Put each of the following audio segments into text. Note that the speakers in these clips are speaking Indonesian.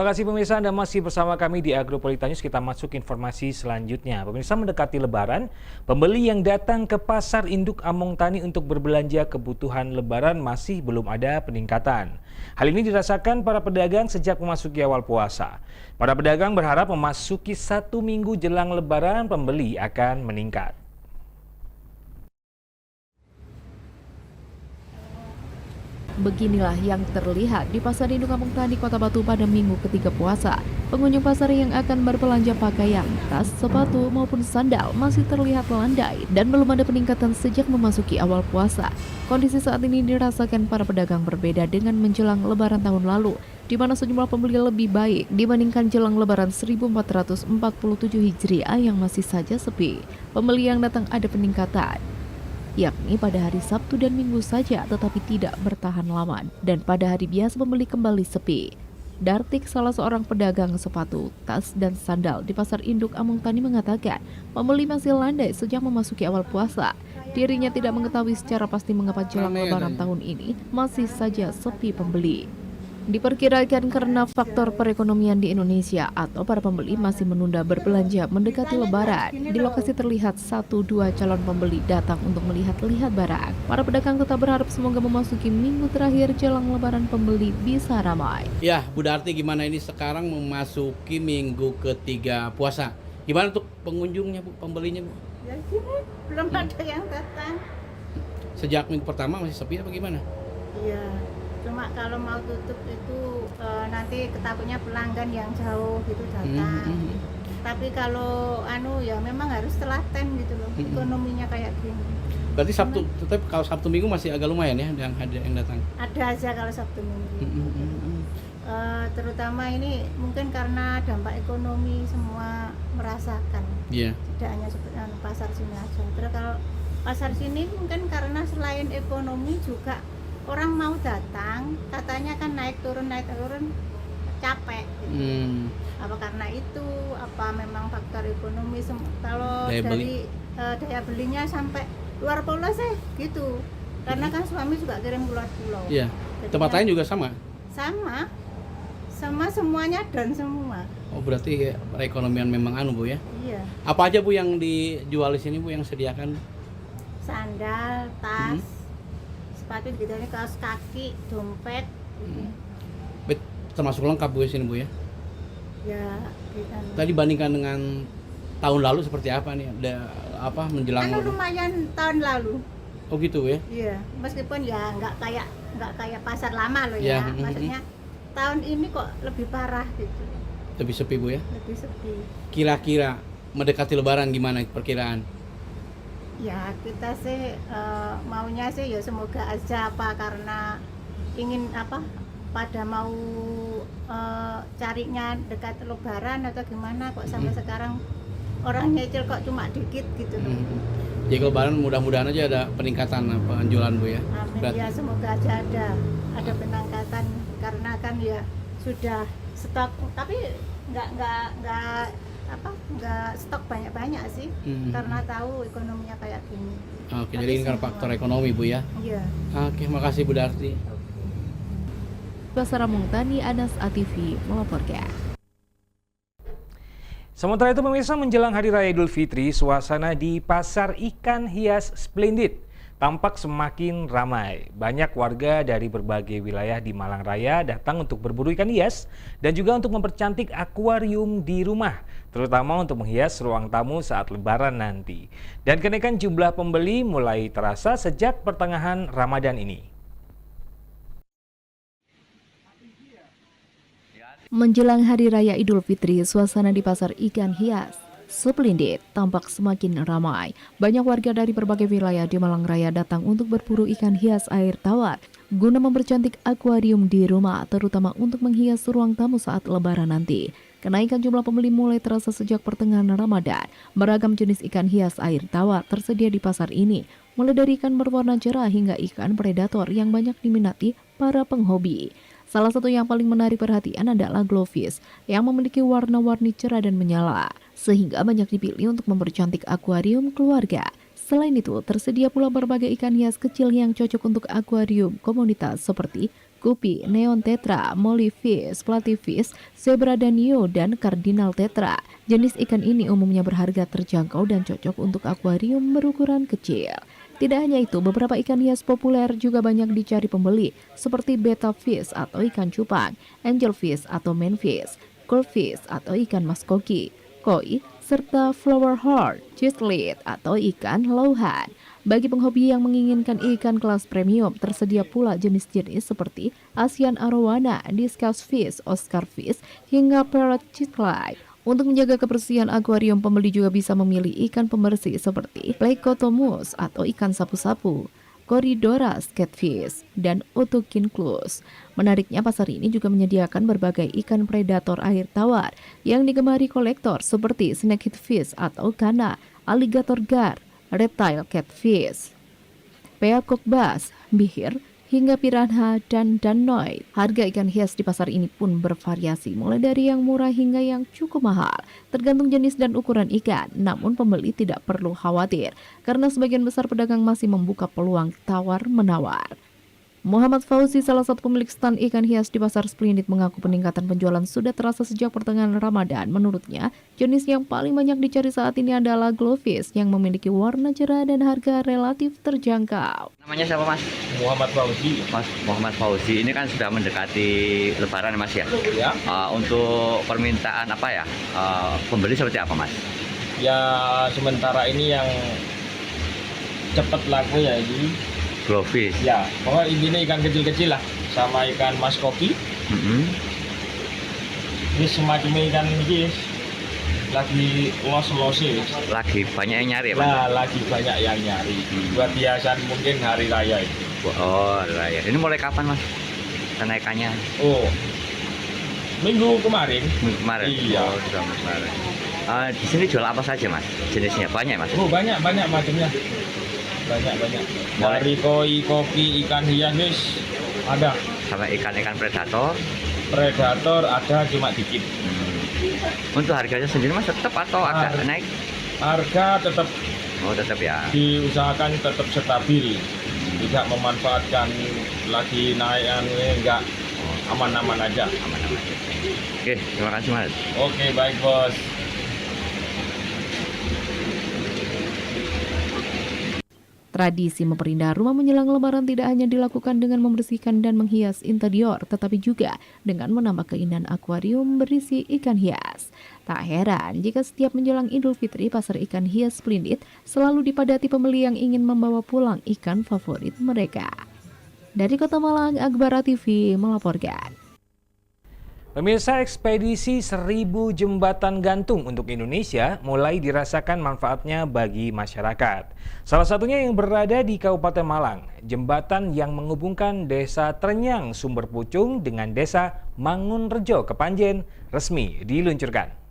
kasih pemirsa, Anda masih bersama kami di Agropolita News. Kita masuk informasi selanjutnya. Pemirsa, mendekati Lebaran, pembeli yang datang ke pasar induk Among Tani untuk berbelanja kebutuhan Lebaran masih belum ada peningkatan. Hal ini dirasakan para pedagang sejak memasuki awal puasa. Para pedagang berharap memasuki 1 minggu jelang Lebaran, pembeli akan meningkat. Beginilah yang terlihat di Pasar Induk Among Tani, Kota Batu pada minggu ketiga puasa. Pengunjung pasar yang akan berbelanja pakaian, tas, sepatu maupun sandal masih terlihat landai dan belum ada peningkatan sejak memasuki awal puasa. Kondisi saat ini dirasakan para pedagang berbeda dengan menjelang Lebaran tahun lalu, di mana sejumlah pembeli lebih baik dibandingkan jelang Lebaran 1447 Hijriah yang masih saja sepi. Pembeli yang datang ada peningkatan, yakni pada hari Sabtu dan Minggu saja, tetapi tidak bertahan lama, dan pada hari biasa pembeli kembali sepi. Dartik, salah seorang pedagang sepatu, tas, dan sandal di Pasar Induk Among Tani mengatakan, pembeli masih landai sejak memasuki awal puasa. Dirinya tidak mengetahui secara pasti mengapa jelang Lebaran tahun ini masih saja sepi pembeli. Diperkirakan karena faktor perekonomian di Indonesia atau para pembeli masih menunda berbelanja mendekati Lebaran. Di lokasi terlihat 1-2 calon pembeli datang untuk melihat-lihat barang. Para pedagang tetap berharap semoga memasuki minggu terakhir jelang Lebaran pembeli bisa ramai. Ya, Bu Darti, gimana ini sekarang memasuki minggu ketiga puasa? Gimana untuk pengunjungnya, Bu, pembelinya, Bu? Ya sini belum ada yang datang. Sejak minggu pertama masih sepi apa gimana? Iya, cuma kalau mau tutup itu nanti ketakutnya pelanggan yang jauh gitu datang. Tapi kalau ya memang harus telaten gitu loh, ekonominya kayak gini. Berarti Sabtu, tetap kalau Sabtu Minggu masih agak lumayan ya yang datang? Ada aja kalau Sabtu Minggu. Terutama ini mungkin karena dampak ekonomi semua merasakan. Iya. Tidak hanya pasar sini aja. Terus kalau pasar sini mungkin karena selain ekonomi juga orang mau datang, katanya kan naik turun capek gitu. Apa karena itu, apa memang faktor ekonomi? Kalau dari daya belinya sampai luar pulau sih gitu. Karena kan suami juga kirim keluar pulau. Iya. Tempat lain juga sama? Sama semuanya dan semua. Oh, berarti perekonomian memang Bu ya? Iya. Apa aja Bu yang dijual di sini, Bu, yang sediakan? Sandal, tas, sepatu gitu, kaos kaki, dompet. Termasuk lengkap Bu di sini, Bu ya? Ya, gitu. Tadi bandingkan dengan tahun lalu seperti apa nih? Ada apa menjelang? Lumayan tahun lalu. Oh gitu ya? Iya, meskipun ya nggak kayak pasar lama loh ya. Maksudnya tahun ini kok lebih parah gitu. Lebih sepi Bu ya? Lebih sepi. Kira-kira mendekati Lebaran gimana perkiraan? Ya kita sih maunya sih ya semoga aja karena ingin pada mau carinya dekat Lebaran atau gimana kok sampai sekarang orang nyicil kok cuma dikit gitu. Jadi Lebaran mudah-mudahan aja ada peningkatan penjualan Bu ya. Amin. Ya semoga aja ada peningkatan karena kan ya sudah stok, tapi nggak stok banyak-banyak sih, karena tahu ekonominya kayak gini. Oke, jadi ini karena faktor ekonomi Bu ya? Iya. Oke, makasih Bu Darti. Pasar Among Tani, Anas ATV melaporkan. Sementara itu pemirsa, menjelang Hari Raya Idul Fitri, suasana di Pasar Ikan Hias Splendid tampak semakin ramai. Banyak warga dari berbagai wilayah di Malang Raya datang untuk berburu ikan hias dan juga untuk mempercantik akuarium di rumah, terutama untuk menghias ruang tamu saat Lebaran nanti. Dan kenaikan jumlah pembeli mulai terasa sejak pertengahan Ramadan ini. Menjelang Hari Raya Idul Fitri, suasana di Pasar Ikan Hias Splendid tampak semakin ramai. Banyak warga dari berbagai wilayah di Malang Raya datang untuk berburu ikan hias air tawar guna mempercantik akuarium di rumah, terutama untuk menghias ruang tamu saat Lebaran nanti. Kenaikan jumlah pembeli mulai terasa sejak pertengahan Ramadan. Beragam jenis ikan hias air tawar tersedia di pasar ini, mulai dari ikan berwarna cerah hingga ikan predator yang banyak diminati para penghobi. Salah satu yang paling menarik perhatian adalah glowfish yang memiliki warna-warni cerah dan menyala, sehingga banyak dipilih untuk mempercantik akuarium keluarga. Selain itu, tersedia pula berbagai ikan hias kecil yang cocok untuk akuarium komunitas seperti guppy, neon tetra, mollyfish, platyfish, zebra danio, dan cardinal tetra. Jenis ikan ini umumnya berharga terjangkau dan cocok untuk akuarium berukuran kecil. Tidak hanya itu, beberapa ikan hias populer juga banyak dicari pembeli, seperti betta fish atau ikan cupang, angelfish atau manfish, goldfish atau ikan maskoki, koi, serta flower heart, chislet atau ikan lauhan. Bagi penghobi yang menginginkan ikan kelas premium, tersedia pula jenis-jenis seperti Asian arowana, discus fish, Oscar fish, hingga parrot chislet. Untuk menjaga kebersihan akuarium, pembeli juga bisa memilih ikan pembersih seperti Plecotomus atau ikan sapu-sapu, Corydoras catfish, dan Otokinclus. Menariknya, pasar ini juga menyediakan berbagai ikan predator air tawar yang digemari kolektor seperti snakehead fish atau kana, alligator gar, reptile catfish, peacock bass, bihir, hingga piranha dan danoid. Harga ikan hias di pasar ini pun bervariasi, mulai dari yang murah hingga yang cukup mahal, tergantung jenis dan ukuran ikan. Namun pembeli tidak perlu khawatir, karena sebagian besar pedagang masih membuka peluang tawar-menawar. Muhammad Fauzi, salah satu pemilik stand ikan hias di Pasar Splendid, mengaku peningkatan penjualan sudah terasa sejak pertengahan Ramadan. Menurutnya, jenis yang paling banyak dicari saat ini adalah glowfish yang memiliki warna cerah dan harga relatif terjangkau. Namanya siapa, Mas? Muhammad Fauzi. Mas Muhammad Fauzi, ini kan sudah mendekati Lebaran, Mas ya? Ya. Untuk permintaan apa ya? Pembeli seperti apa, Mas? Ya sementara ini yang cepat laku ya ini. Glowfish. Ya, pokoknya intinya ikan kecil-kecil lah, sama ikan maskoki. Ini semacam ikan ini lagi los-losis. Lagi banyak yang nyari ya, Mas? Nah, lagi banyak yang nyari. Buat hiasan mungkin hari raya itu. Oh, raya. Ini mulai kapan, Mas? Kenaikannya? Oh, minggu kemarin. Minggu kemarin? Iya. Oh, sudah kemarin. Di sini jual apa saja, Mas? Jenisnya banyak, Mas? Oh, banyak macamnya. Banyak. Dari koi, kopi, ikan hias ada. Sampai ikan-ikan predator? Predator ada, cuma dikit. Untuk harganya sendiri, Mas, tetap atau agak naik? Harga tetap. Oh, tetap ya. Diusahakan tetap stabil. Tidak memanfaatkan lagi naik, enggak. Aman-aman aja. Aman-aman. Oke, terima kasih, Mas. Oke, baik, Bos. Tradisi memperindah rumah menjelang Lebaran tidak hanya dilakukan dengan membersihkan dan menghias interior, tetapi juga dengan menambah keindahan akuarium berisi ikan hias. Tak heran jika setiap menjelang Idul Fitri, pasar ikan hias Splendid selalu dipadati pembeli yang ingin membawa pulang ikan favorit mereka. Dari Kota Malang, Akbar TV melaporkan. Pemirsa, ekspedisi 1000 jembatan gantung untuk Indonesia mulai dirasakan manfaatnya bagi masyarakat. Salah satunya yang berada di Kabupaten Malang, jembatan yang menghubungkan Desa Trenyang Sumber Pucung dengan Desa Mangunrejo Kepanjen resmi diluncurkan.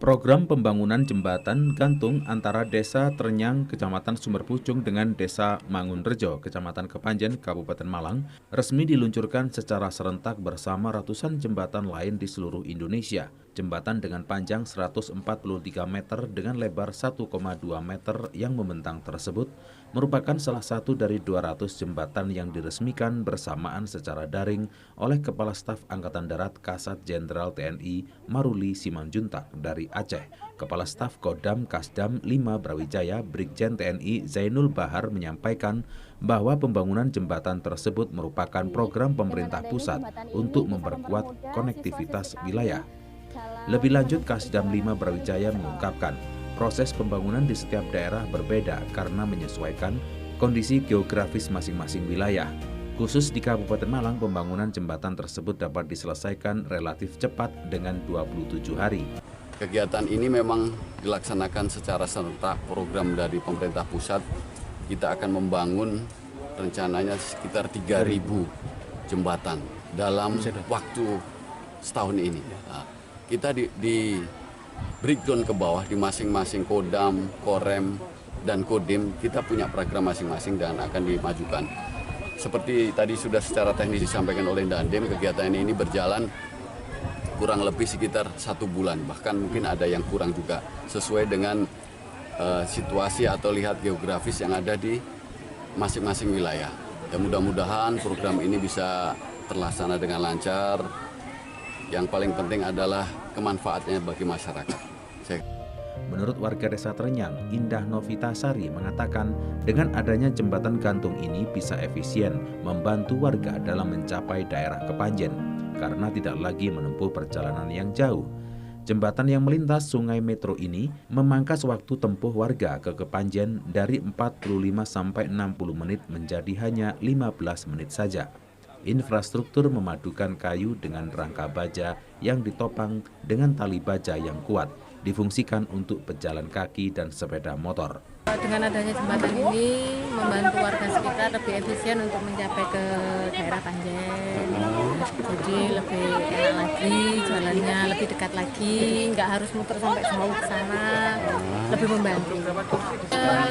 Program pembangunan jembatan gantung antara Desa Trenyang, Kecamatan Sumber Pucung dengan Desa Mangunrejo, Kecamatan Kepanjen, Kabupaten Malang, resmi diluncurkan secara serentak bersama ratusan jembatan lain di seluruh Indonesia. Jembatan dengan panjang 143 meter dengan lebar 1,2 meter yang membentang tersebut merupakan salah satu dari 200 jembatan yang diresmikan bersamaan secara daring oleh Kepala Staf Angkatan Darat Kasat Jenderal TNI Maruli Simanjuntak dari Aceh. Kepala Staf Kodam Kasdam 5 Brawijaya Brigjen TNI Zainul Bahar menyampaikan bahwa pembangunan jembatan tersebut merupakan program pemerintah pusat untuk memperkuat konektivitas wilayah. Lebih lanjut, Kasdam 5 Brawijaya mengungkapkan, proses pembangunan di setiap daerah berbeda karena menyesuaikan kondisi geografis masing-masing wilayah. Khusus di Kabupaten Malang, pembangunan jembatan tersebut dapat diselesaikan relatif cepat dengan 27 hari. Kegiatan ini memang dilaksanakan secara serentak, program dari pemerintah pusat. Kita akan membangun rencananya sekitar 3.000 jembatan dalam waktu setahun ini. Nah, kita di breakdown ke bawah di masing-masing Kodam, Korem, dan Kodim, kita punya program masing-masing dan akan dimajukan. Seperti tadi sudah secara teknis disampaikan oleh Dandim, kegiatan ini berjalan kurang lebih sekitar 1 bulan, bahkan mungkin ada yang kurang juga, sesuai dengan situasi atau lihat geografis yang ada di masing-masing wilayah. Dan mudah-mudahan program ini bisa terlaksana dengan lancar. Yang paling penting adalah kemanfaatannya bagi masyarakat. Menurut warga desa Trenyang, Indah Novitasari mengatakan dengan adanya jembatan gantung ini bisa efisien membantu warga dalam mencapai daerah Kepanjen karena tidak lagi menempuh perjalanan yang jauh. Jembatan yang melintas Sungai Metro ini memangkas waktu tempuh warga ke Kepanjen dari 45 sampai 60 menit menjadi hanya 15 menit saja. Infrastruktur memadukan kayu dengan rangka baja yang ditopang dengan tali baja yang kuat, difungsikan untuk pejalan kaki dan sepeda motor. Dengan adanya jembatan ini membantu warga sekitar lebih efisien untuk mencapai ke daerah Panjen. Jadi lebih enak lagi, jalannya lebih dekat lagi, nggak harus muter sampai jauh ke sana, lebih membantu.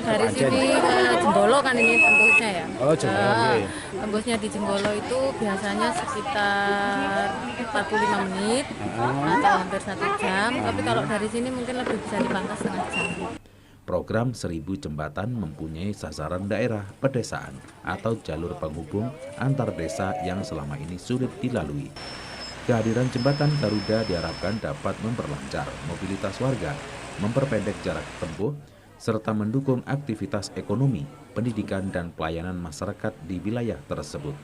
Dari sini ke Jenggolo kan ini tembusnya ya. Oh, Jenggolo. Tembusnya di Jenggolo itu biasanya sekitar 45 menit atau hampir 1 jam, tapi kalau dari sini mungkin lebih bisa dipangkas setengah jam. Program 1000 jembatan mempunyai sasaran daerah pedesaan atau jalur penghubung antar desa yang selama ini sulit dilalui. Kehadiran jembatan Garuda diharapkan dapat memperlancar mobilitas warga, memperpendek jarak tempuh, serta mendukung aktivitas ekonomi, pendidikan, dan pelayanan masyarakat di wilayah tersebut.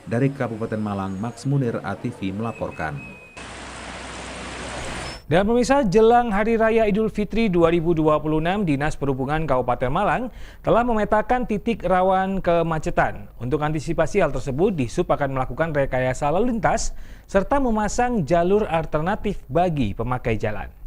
Dari Kabupaten Malang, Max Munir, ATV melaporkan. Dan pemirsa, jelang Hari Raya Idul Fitri 2026, Dinas Perhubungan Kabupaten Malang telah memetakan titik rawan kemacetan. Untuk antisipasi hal tersebut, Dishub akan melakukan rekayasa lalu lintas serta memasang jalur alternatif bagi pemakai jalan.